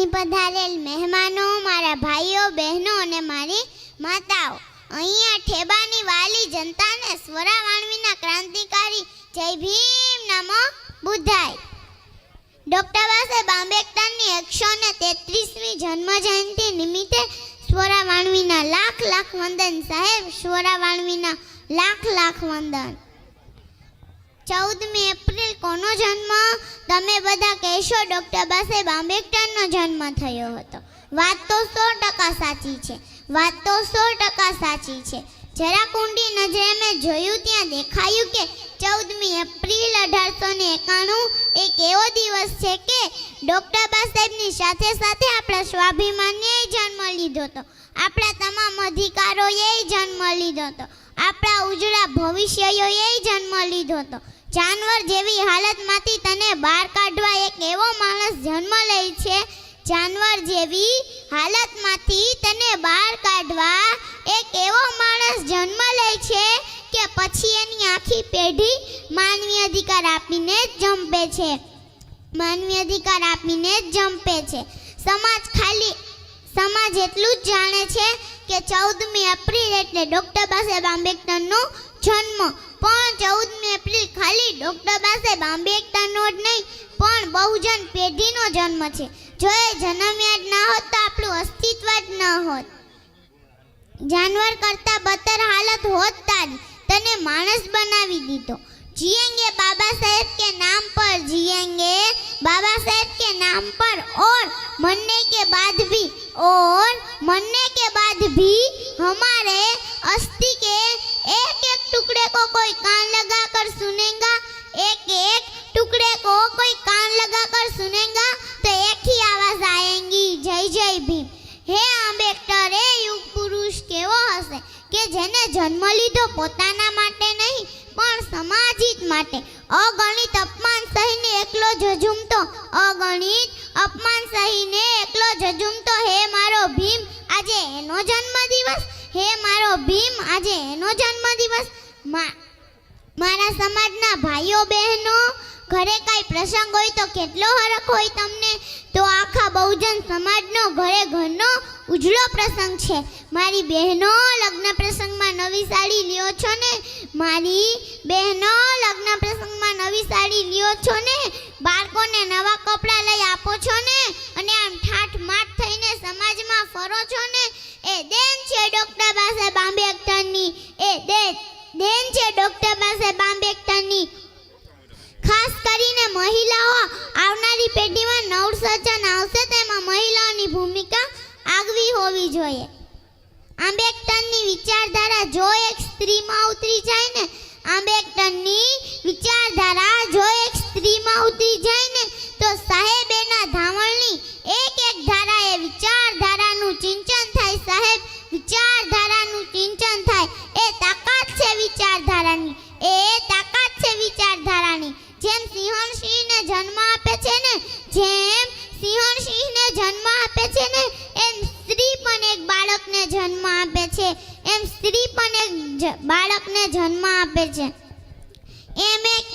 અહીં પધારેલ મહેમાનો, મારા ભાઈઓ બહેનો અને મારી માતાઓ, અહીંયા ઠેબાની વાલી જનતાને સ્વરા વાણવીના ક્રાંતિકારી જય ભીમ નમો બુદ્ધાય. ડૉક્ટર બાબાસાહેબ આંબેડકરની 133મી જન્મ જયંતિ નિમિત્તે સ્વરા વાણવીના લાખ લાખ વંદન. સાહેબ, સ્વરા વાણવીના લાખ લાખ વંદન. 14મી એપ્રિલ કોનો જન્મ? તમે બધા કહેશો ડૉક્ટર બાબાસાહેબ આંબેડકરનો જન્મ થયો હતો. વાત તો 100% સાચી છે. વાત તો 100% સાચી છે. જરા ઊંડી નજરે મેં જોયું ત્યાં દેખાયું કે 14મી એપ્રિલ 1891 એક એવો દિવસ છે કે ડૉક્ટર બાબાસાહેબની સાથે સાથે આપણા સ્વાભિમાનીએ જન્મ લીધો હતો. આપણા તમામ અધિકારોએ જન્મ લીધો હતો. આપણા ઉજળા ભવિષ્યોએ જન્મ લીધો હતો. જાનવર જેવી હાલતમાંથી તને બહાર કાઢવા એક એવો માણસ જન્મ લે છે. જાનવર જેવી હાલતમાંથી તને બહાર કાઢવા એક એવો માણસ જન્મ લે છે કે પછી એની આખી પેઢી માનવી અધિકાર આપીને જ જંપે છે. માનવી અધિકાર આપીને જ જંપે છે. સમાજ એટલું જ જાણે છે કે 14મી એપ્રિલ એટલે ડૉક્ટર બાબાસાહેબ આંબેડકરનો જન્મ. પણ 14મી એપ્રિલ ખાલી ડૉક્ટર બાબાસાહેબ આંબેડકરનો જ નહીં પણ બહુજન પેઢીનો જન્મ છે. જો એ જન્મ્યા જ ના હોત તો આપણું અસ્તિત્વ જ ન હોત. જાનવર કરતા બદતર હાલત હોત તારી. તને માણસ બનાવી દીધો. जिएंगे बाबा साहेब के नाम पर, जिएंगे बाबा साहेब के नाम पर, और मरने के बाद भी हमारे अस्थि के एक एक टुकड़े को कोई कान लगा कर सुनेगा, एक एक टुकड़े को कोई कान लगा कर सुनेगा तो एक ही आवाज आएगी, जय जय भीम. हे आंबेडकर ए युग पुरुष केवो हसे કે જેને જન્મ લીધો પોતાના માટે નહીં પણ સમાજ હિત માટે. અગણિત અપમાન સહીને એકલો ઝઝૂમતો, અગણિત અપમાન સહીને એકલો ઝઝૂમતો હે મારો ભીમ આજે એનો જન્મદિવસ, હે મારો ભીમ આજે એનો જન્મદિવસ. મારા સમાજના ભાઈઓ બહેનો, ઘરે કાંઈ પ્રસંગ હોય તો કેટલો હરખ હોય તમને. તો આખા બહુજન સમાજનો ઘરે ઘરનો ઉજળો પ્રસંગ છે. મારી બહેનો લગ્ન પ્રસંગમાં નવી સાડી લ્યો છો ને, મારી બહેનો લગ્ન પ્રસંગમાં નવી સાડી લ્યો છો ને, બાળકોને નવા કપડાં લઈ આપો છો ને, અને આમ ઠાઠ માઠ થઈને સમાજમાં ફરો છો ને, એ દેન છે ડૉક્ટર બાબાસાહેબ આંબેડકરની. એ દેન છે ડૉક્ટર બાબાસાહેબ આંબેડકરની. ખાસ કરીને મહિલાઓ, આવનારી પેઢીમાં નવસર્જન આવશે તેમાં મહિલાઓની ભૂમિકા આગવી હોવી જોઈએ. આંબેડકરની વિચારધારા જો એક સ્ત્રીમાં ઉતરી જાય ને, આંબેડકરની વિચારધારા જો એક સ્ત્રીમાં ઉતરી જાય ને તો સાહેબેના ધાવણની એક એક ધારાએ વિચારધારાનું સિંચન થાય. સાહેબ, વિચારધારાનું સિંચન થાય. એ તાકાત છે વિચારધારાની, એ તાકાત છે વિચારધારાની. જેમ સિંહણસિંહને જન્મ આપે છે ને, જેમ સિંહણસિંહને જન્મ આપે છે ને, એમ સ્ત્રી પણ એક બાળકને જન્મ આપે છે, એમ સ્ત્રી પણ એક બાળકને જન્મ આપે છે. એમ એક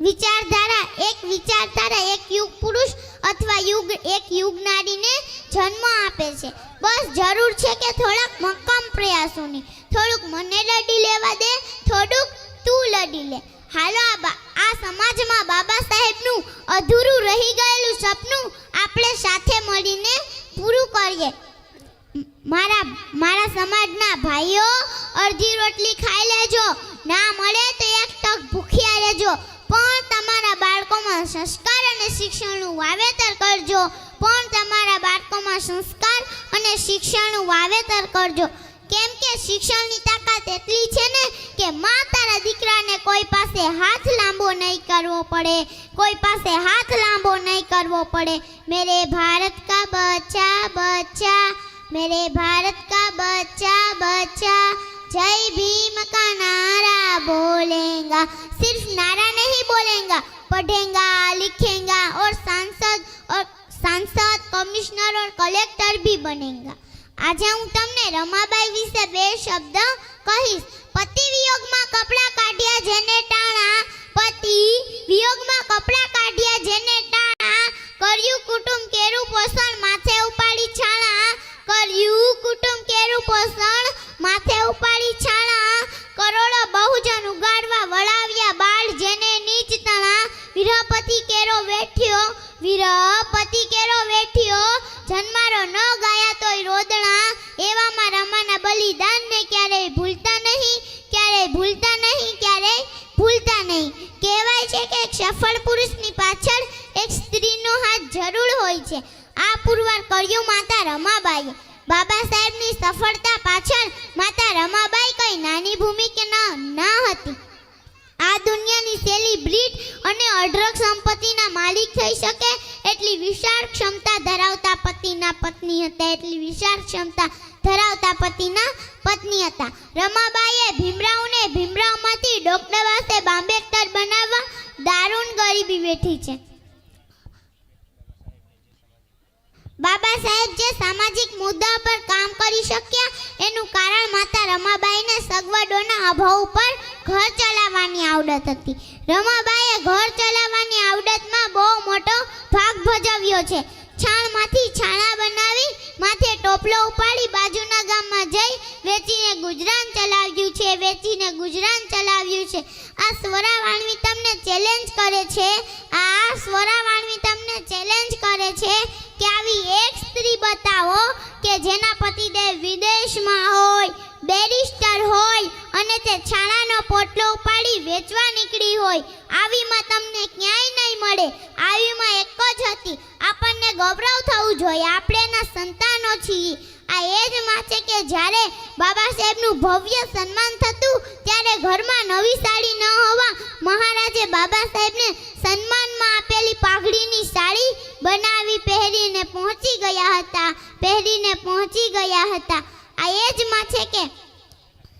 વિચારધારા એક યુગ પુરુષ અથવા એક યુગ નારીને જન્મ આપે છે. બસ જરૂર છે કે થોડાક મક્કમ પ્રયાસોની. થોડુંક મને લડી લેવા દે, થોડુંક તું લડી લે. હાલો આ સમાજમાં બાબા સાહેબનું અધૂરું રહી ગયેલું સપનું આપણે સાથે મળીને પૂરું કરીએ. મારા સમાજના ભાઈઓ, અડધી રોટલી ખાઈ લેજો, ના મળે તો એક તક ભૂખ્યા રહેજો, પણ તમારા બાળકોમાં સંસ્કાર અને શિક્ષણનું વાવેતર કરજો. પણ તમારા બાળકોમાં સંસ્કાર અને શિક્ષણનું વાવેતર કરજો. કેમ કે શિક્ષણની તાકાત એટલી છે ને કે માં તારા દીકરાને કોઈ પાસે હાથ લાંબો નહીં કરવો પડે, કોઈ પાસે હાથ લાંબો નહીં કરવો પડે. મેરે ભારત કા બચ્ચા બચ્ચા, मेरे भारत का बच्चा बच्चा जय भीम का नारा बोलेगा. सिर्फ नारा नहीं बोलेगा, पढ़ेगा, लिखेगा और सांसद कमिश्नर और कलेक्टर भी बनेगा. આજે હું તમને રમાબાઈ વિશે બે શબ્દ કહીશ. પતિ વિયોગમાં કપડાં કાઢ્યા જેને ટાણા, પતિ વિયોગમાં કપડાં કાઢ્યા જેને ટાણા, કર્યું કુટુંબ કે કેરું પોષણ માથે ઉપાડી છાણા, કર્યું કુટુંબ કેરું પોષણ માથે ઉપાડી છાણા, કરોડો બહુજન ઉગાડવા વળાવ્યા બાળ જેને નીચ તણા, વીરપતિ કેરો વેઠ્યો વીરપતિ કેરો વેઠ્યો, જન્મારો ન ગાયા તોય રોદણા, એવામાં રમાના બલિદાનને ક્યારેય ભૂલતા નહીં, ક્યારેય ભૂલતા નહીં, ક્યારેય ભૂલતા નહીં. કહેવાય છે કે એક સફળ પુરુષની પાછળ એક સ્ત્રીનો હાથ જરૂર હોય છે. આ પુરવાર કર્યું માતા રમાબાઈએ. બાબા સાહેબની સફળતા પાછળ માતા રમાબાઈ કઈ નાની ભૂમિકા ન હતી. આ દુનિયાની સેલિબ્રિટી અને અઢળક સંપત્તિના માલિક થઈ શકે એટલી વિશાળ ક્ષમતા ધરાવતા પતિના પત્ની હતા, એટલી વિશાળ ક્ષમતા ધરાવતા પતિના પત્ની હતા. રમાબાઈએ ભીમરાવને ભીમરાવમાંથી ડોક્ટર વાસે આંબેડકર બનાવવા દારૂણ ગરીબી વેઠી છે. બાબા સાહેબ જે સામાજિક મુદ્દા પર કામ કરી શક્યા એનું કારણ માતા રમાબાઈને સગવડોના અભાવ પર ઘર ચલાવવાની આવડત હતી. રમાબાઈએ ઘર ચલાવવાની આવડતમાં બહુ મોટો ભાગ ભજવ્યો છે. છાણમાંથી છાણા બનાવી માથે ટોપલો ઉપાડી બાજુના ગામમાં જઈ વેચીને ગુજરાન ચલાવ્યું છે, વેચીને ગુજરાન ચલાવ્યું છે. આ સ્વરા વાણવી તમને ચેલેન્જ કરે છે, આ સ્વરા વાણવી તમને ચેલેન્જ કરે છે કે આવી એક સ્ત્રી બતાવો કે જેના પતિદેવ વિદેશમાં હોય, બેરિસ્ટર હોય અને તે છાણાનો પોટલો ઉપાડી વેચવા નીકળી હોય. આવીમાં તમને ક્યાંય નહીં મળે. આવીમાં એક જ હતી, આપણને ગૌરવ થવું જોઈએ, આપણે એના સંતાનો છીએ. આ એ જ માં છે કે જ્યારે બાબા સાહેબનું ભવ્ય સન્માન થતું ત્યારે ઘરમાં નવી સાડી ન હોવા મહારાજે બાબા સાહેબને સન્માનમાં આપેલી પાઘડીની સાડી બનાવી પહેરીને પહોંચી ગયા હતા, પહેરીને પહોંચી ગયા હતા. આ એ જ માં છે કે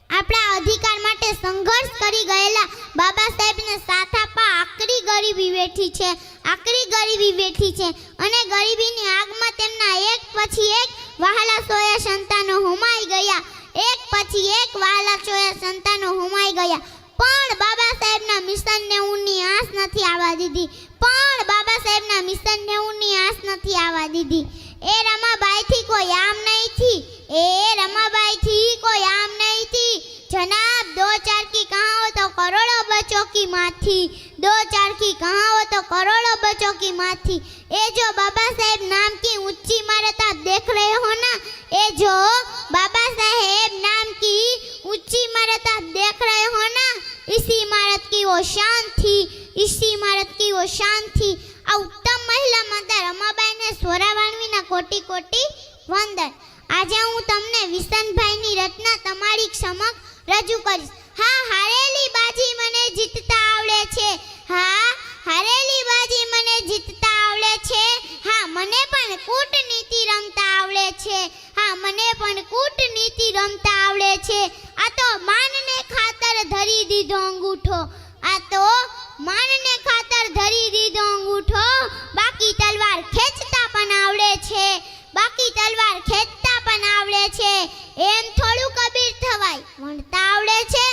આપણા અધિકાર માટે સંઘર્ષ કરી ગયેલા બાબા સાહેબને સાથ આપવા આકરી ગરીબી વેઠી છે, આકરી ગરીબી વેઠી છે. અને ગરીબીની આગમાં તેમના એક પછી એક વહાલા સોયા સંતાનો હોમાઈ ગયા, એક પછી એક વહાલા સોયા સંતાનો હોમાઈ ગયા. પણ બાબા સાહેબના મિશનને ઊંની આંચ નથી આવવા દીધી, પણ બાબા સાહેબના મિશનને ઊંની આંચ નથી આવવા દીધી. એ રમાબાઈથી કોઈ આમ નહીં થી, એ રમાબાઈથી કોઈ આમ નહીં થી. जनाब दो चार की कहावत तो करोड़ों बच्चों की माँ थी, दो चार की कहावत तो करोड़ों बच्चों की माँ थी. ये जो बाबा साहेब नाम की ऊंची इमारत आप देख रहे हो ना, ये जो बाबा साहेब नाम की ऊंची इमारत आप देख रहे हो ना, इसी इमारत की वो शान थी, इसी इमारत की वो शान थी. आ उत्तम महिला माता रमाबाई ने स्वरा वाणवीना कोटि कोटि वंदन. આજે હું તમને વિસનભાઈની રચના તમારી સમક્ષ રજૂ કરીશ. હા, હારેલી બાજી મને જીતતા આવડે છે, હા હારેલી બાજી મને જીતતા આવડે છે, હા મને પણ કૂટનીતિ રમતા આવડે છે, હા મને પણ કૂટનીતિ રમતા આવડે છે. આ તો માનને ખાતર ધરી દીધો અંગૂઠો, આ તો માનને ખાતર ધરી દીધો અંગૂઠો. બાકી તલવાર ખેંચતા પણ આવડે છે, બાકી તલવાર ખેંચતા પણ આવડે છે. એમ થોડું કબીર થવાય, વણતા આવડે છે,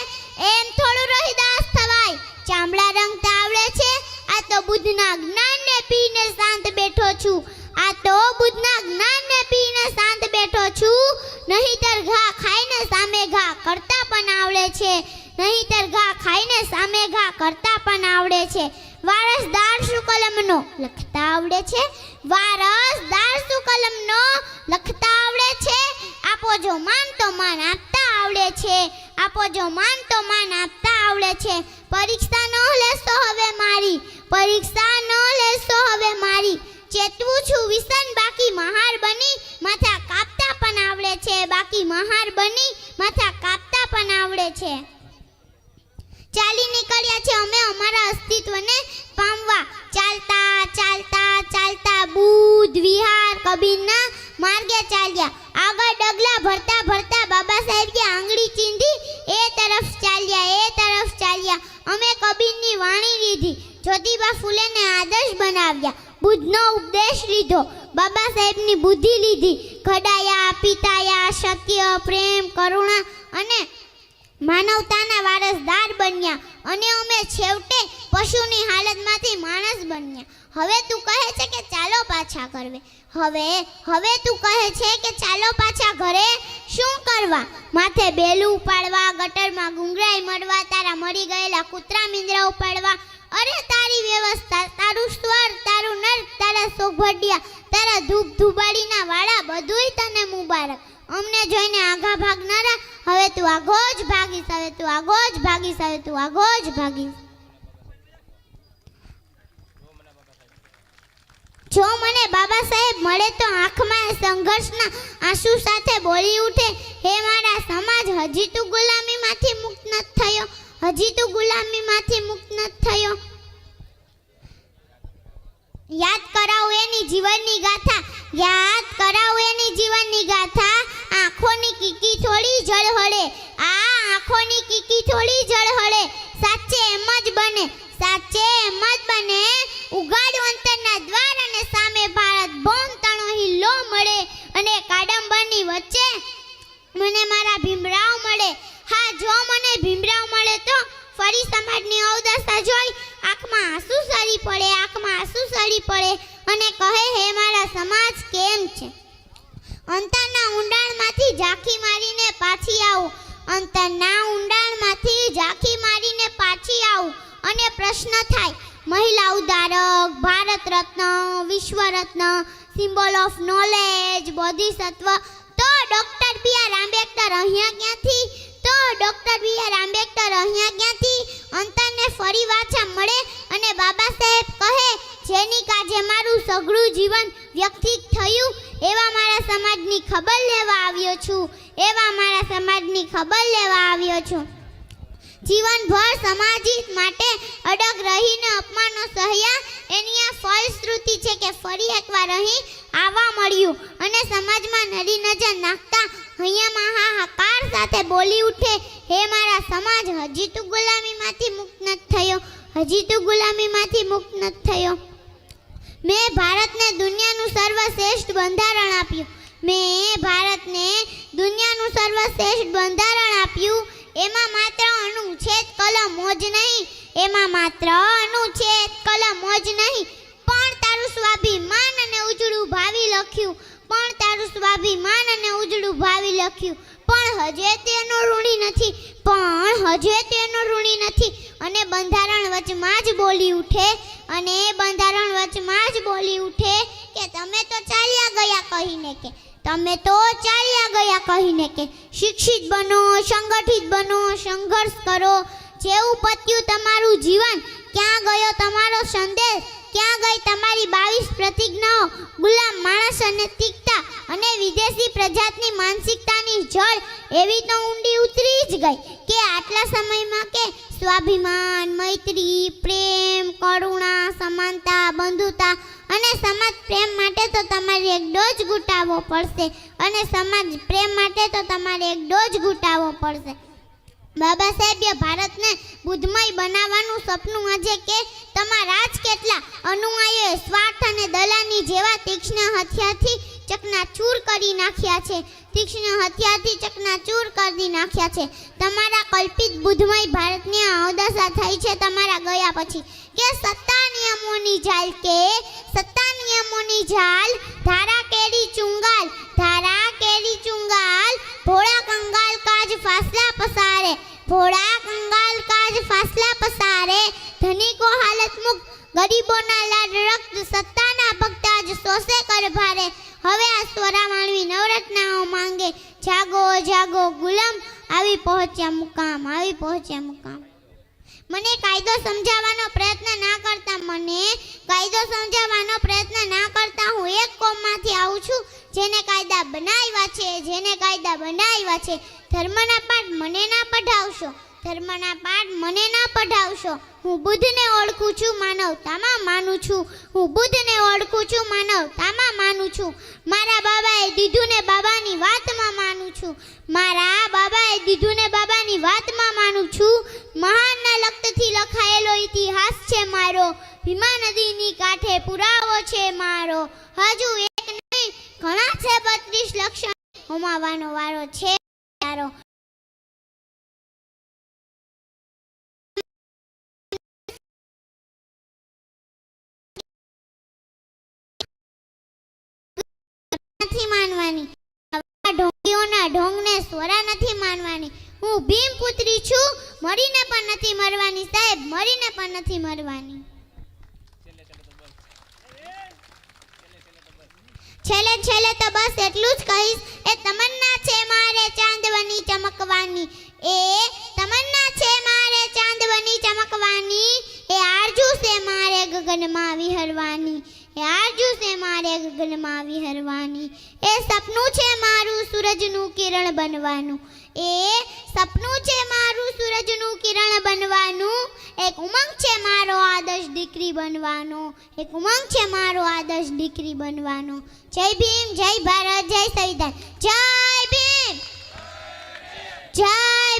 એમ થોડું રહીદાસ થવાય, ચામડા રંગતા આવડે છે. આ તો બુદ્ધના જ્ઞાનને પીને શાંત બેઠો છું, આ તો બુદ્ધના જ્ઞાનને પીને શાંત બેઠો છું. નહીતર ઘા ખાઈને સામે ઘા કરતા પણ આવડે છે, નહીતર ઘા ખાઈને સામે ઘા કરતા પણ આવડે છે. વારસદાર શું કલમનો લખતા આવડે છે, વારસદાર શું કલમનો લખતા આવડે છે. આપો જો માન તો માન આપતા આવડે છે, આપો જો માન તો માન આપતા આવડે છે. પરીક્ષા ન લેશો હવે મારી, પરીક્ષા ન લેશો હવે મારી. ચેતવું છું વિસન બાકી મહાર બની માથા કાપતા પણ આવડે છે, બાકી મહાર બની માથા કાપતા પણ આવડે છે. ચાલી નીકળ્યા છે અમે અમારા અસ્તિત્વને પામવા, ચાલતા ચાલતા ચાલતા બુદ્ધ વિહાર કબીરના માર્ગે ચાલ્યા. આગળ ડગલા ભરતા ભરતા બાબા સાહેબ કે આંગળી ચીંધી એ તરફ ચાલ્યા, એ તરફ ચાલ્યા. અમે કબીરની વાણી લીધી, જ્યોતિબા ફૂલેને આદર્શ બનાવ્યા, બુદ્ધનો ઉપદેશ લીધો, બાબા સાહેબની બુદ્ધિ લીધી, ઘડાયા પીતાયા, સત્ય પ્રેમ કરુણા અને માનવતાના વારસદાર બન્યા. અને અમે છેવટે પશુની હાલતમાંથી માણસ બન્યા. હવે તું કહે છે કે ચાલો પાછા ઘરે. હવે તું કહે છે કે ચાલો પાછા ઘરે. શું કરવા? માથે બેલું ઉપાડવા, ગટરમાં ગુંગરાઈ મળવા, તારા મરી ગયેલા કૂતરા મીંદરા ઉપાડવા. અરે તારી વ્યવસ્થા, તારું સ્વર, તારું નર, તારા સોગભડિયા, તારા ધૂપ ધુબાડીના વાળા બધુંય તને મુબારક. અમને જોઈને આઘા ભાગનારા, હવે તું આગો જ ભાગીશ, હવે તું આગો જ ભાગીશ, હવે તું આગો જ ભાગીશ. જો મને બાબા સાહેબ મળે તો આંખમાં સંઘર્ષના આંસુ સાથે બોલી ઉઠે, હે મારા સમાજ, હજી તું ગુલામીમાંથી મુક્ત નથી થયો, હજી તું ગુલામીમાંથી મુક્ત નથી થયો. યાદ કરાવું એની જીવનની ગાથા, યાદ કરાવું એની જીવનની ગાથા. આંખોની કીકી થોડી ઝળહળે, આ આંખોની કીકી થોડી ઝળહળે. સાચે એમ જ બને, સાચે એમ જ બને. ઉગાડું અંતરના દ્વાર અને સામે ભારત બોમ તણો હિલ્લો મળે, અને કાડંબરની વચ્ચે મને મારા ભીમરાવ મળે. હા, જો મને ભીમરાવ મળે તો ફરી સમાજની અવદશા જોઈ આંખમાં આંસુ સરી પડે, આંખમાં આંસુ સરી પડે, અને કહે, હે મારા સમાજ કેમ છે? અંતરના ઊંડાણમાંથી ઝાંખી મારીને પાછી આવું, અંતરના ઊંડાણમાંથી ઝાંખી મારીને પાછી આવું, અને પ્રશ્ન થાય, મહિલા ઉદ્ધારક, ભારત રત્ન, વિશ્વ રત્ન, સિમ્બોલ ઓફ નોલેજ, બોધિસત્વ, તો ડોક્ટર બી.આર. આંબેડકર અહીંયા ક્યાંથી? તો ડોક્ટર બી.આર. આંબેડકર અહીંયા ક્યાંથી? અંતરને ફરી વાછા મળે, અને બાબા સાહેબ કહે, જેની કાજે મારું સઘળું જીવન વ્યક્તિત થયું, એવા મારા સમાજની ખબર લેવા આવ્યો છું, એવા મારા સમાજની ખબર લેવા આવ્યો છું. જીવનભર સમાજિત માટે અડગ રહીને અપમાનો સહ્યા, એની આ ફલશ્રુતિ છે કે ફરી એકવાર અહીં આવવા મળ્યું, અને સમાજમાં નરી નજર નાખતા અહીંયામાં હાહાકાર સાથે બોલી ઉઠે, હે મારા સમાજ, હજી તું ગુલામીમાંથી મુક્ત નથી થયો, હજી તું ગુલામીમાંથી મુક્ત નથી થયો. મેં ભારતને દુનિયાનું સર્વશ્રેષ્ઠ બંધારણ આપ્યું, મેં ભારતને દુનિયાનું સર્વશ્રેષ્ઠ બંધારણ આપ્યું. એમાં માત્ર અનુચ્છેદ કલમો જ નહીં, એમાં માત્ર અનુચ્છેદ કલમો જ નહીં, પણ તારું સ્વાભિમાન અને ઉજળું ભાવિ લખ્યું, પણ તારું સ્વાભિમાન અને ઉજળું ભાવિ લખ્યું. પણ હજે તેનો ઋણી નથી, પણ હજે તેનો ઋણી નથી. અને બંધારણ વચમાં જ બોલી ઉઠે, અને બંધારણ વચમાં જ બોલી ઉઠે કે તમે તો ચાલ્યા ગયા કહીને, કે તમે તો ચાલ્યા ગયા કહીને, કે શિક્ષિત બનો, સંગઠિત બનો, સંઘર્ષ કરો. જેવું પત્યું તમારું જીવન, ક્યાં ગયો તમારો સંદેશ, ક્યાં ગઈ તમારી 22 પ્રતિજ્ઞાઓ? ગુલામ માણસ અને તીક્તા અને વિદેશી પ્રજાતની માનસિકતાની જળ એવી તો ઊંડી ઉતરી જ ગઈ કે આટલા સમયમાં કે સ્વાભિમાન, મૈત્રી, પ્રેમ, કરુણા, સમાનતા, બંધુતા અને સમાજ પ્રેમ માટે તો તમારે એક ડોઝ ઘૂંટાવવો પડશે, અને સમાજ પ્રેમ માટે તો તમારે એક ડોઝ ઘૂંટાવવો પડશે. બાબા સાહેબે ભારતને બુદ્ધમય બનાવવાનું સપનું આજે કે તમારા જ કેટલા અનુયાયીઓએ સ્વાર્થ અને દલાની જેવા તીક્ષ્ણ હથિયારથી ચકનાચૂર કરી નાખ્યા છે, તીક્ષ્ણ હથિયારથી ચકનાચૂર કરી નાખ્યા છે. તમારા કલ્પિત બુદ્ધમય ભારતની અવદશા થઈ છે તમારા ગયા પછી, કે સત્તા નિયમોની જાલ, કે સત્તા નિયમોની જાલ, ધારા કેરી ચુંગાલ, ધારા કેરી ચુંગાલ, ભોળા કંગાલ કાજ ફાસલા પસારે, ભોળા કંગાલ કાજ ફાસલા પસારે. ધનિકો હાલત મુક્ત, ગરીબોના લાડ રક્ત, સત્તાના ભક્ત આજ શોષે કર ભારે. હવે આ સ્વરા માનવી નવરત્નાઓ માંગે, જાગો જાગો ગુલામ, આવી પહોંચ્યા મુકામ, આવી પહોંચ્યા મુકામ. મને કાયદો સમજાવવાનો પ્રયત્ન ના કરતા, મને કાયદો સમજાવવાનો પ્રયત્ન ના કરતા. હું એક કોમમાંથી આવું છું જેને કાયદા બનાવ્યા છે, જેને કાયદા બનાવ્યા છે. ધર્મના પાઠ મને ના પઢાવશો, ધર્મના પાઠ મને ના પઢાવશો. હું બુદ્ધને ઓળખું છું, માનવતામાં માનું છું, હું બુદ્ધને ઓળખું છું, માનવતામાં માનું છું. મારા બાબાએ દીધું ને બાબાની વાતમાં માનું છું, મારા બાબાએ દીધું ને બાબાની વાતમાં માનું છું. મહાનના લખતથી લખાયેલો ઇતિહાસ છે મારો, ભીમા નદીની કાંઠે પુરાવો છે મારો. હજુ એક નહીં ઘણા છે 32 લક્ષણ હોમાવાનો વારો છે તારો. સ્વરા નથી માનવાની. હું ભીમ પુત્રી છું, મરીને પણ નથી મરવાની સાહેબ, મરીને પણ નથી મરવાની. છેલ્લે છેલ્લે તો બસ એટલું જ કહીશ, એ તમન્ના છે મારે ચાંદવની ચમકવાની, એ તમન્ના છે મારે ચાંદવની ચમકવાની, એ આરજુ છે મારે ગગનમાં વિહરવાની, એ આરજુ છે મારે ગગનમાં વિહરવાની, એ સપનું છે મારું સૂરજનું કિરણ બનવાનું, એ સપનું છે મારું સૂરજનું કિરણ બનવાનું, એક ઉમંગ છે મારો આદર્શ દીકરી બનવાનો, એક ઉમંગ છે મારો આદર્શ દીકરી બનવાનો. જય ભીમ, જય ભારત, જય સંવિધાન, જય ભીમ, જય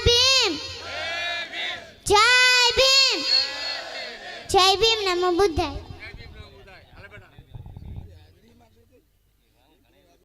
ભીમ, જય ભીમ, જય ભીમ, નમો બુદ્ધાય.